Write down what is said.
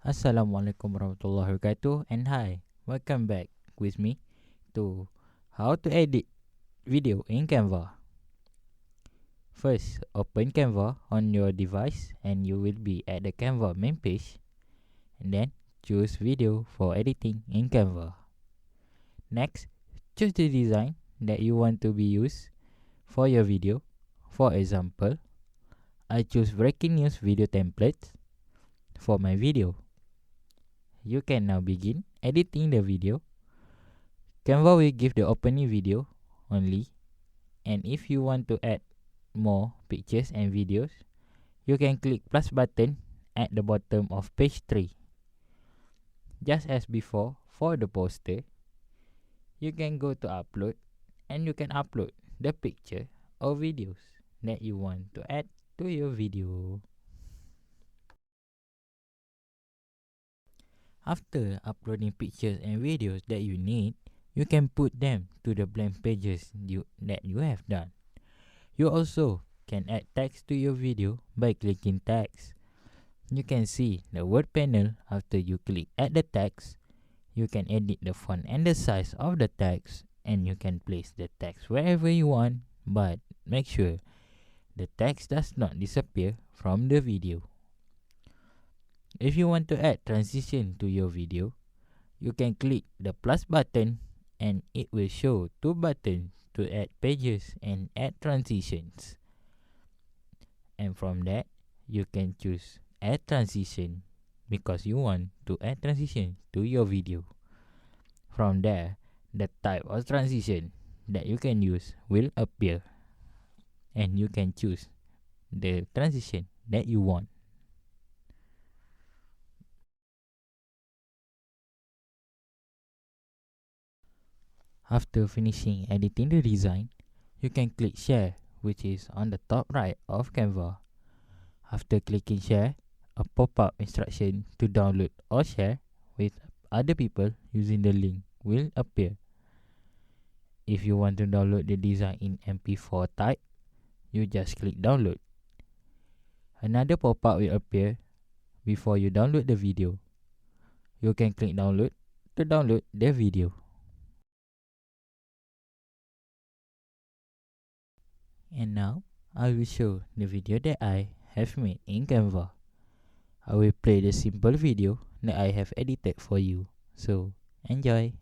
Assalamualaikum warahmatullahi wabarakatuh, and hi, welcome back with me to how to edit video in Canva. First, open Canva on your device and you will be at the Canva main page, and then choose video for editing in Canva. Next, choose the design that you want to be used for your video. For example, I choose breaking news video templates for my video. You can now begin editing the video. Canva will give the opening video only, and if you want to add more pictures and videos, you can click plus button at the bottom of page 3. Just as before, for the poster, you can go to upload and you can upload the picture or videos that you want to add to your video. After uploading pictures and videos that you need, you can put them to the blank pages that you have done. You also can add text to your video by clicking text. You can see the word panel after you click add the text. You can edit the font and the size of the text, and you can place the text wherever you want, but make sure the text does not disappear from the video. If you want to add transition to your video, you can click the plus button and it will show two buttons to add pages and add transitions. And from that, you can choose add transition because you want to add transition to your video. From there, the type of transition that you can use will appear, and you can choose the transition that you want. After finishing editing the design, you can click share, which is on the top right of Canva. After clicking share, a pop-up instruction to download or share with other people using the link will appear. If you want to download the design in MP4 type, you just click download. Another pop-up will appear before you download the video. You can click download to download the video. And now, I will show the video that I have made in Canva. I will play the simple video that I have edited for you, so enjoy!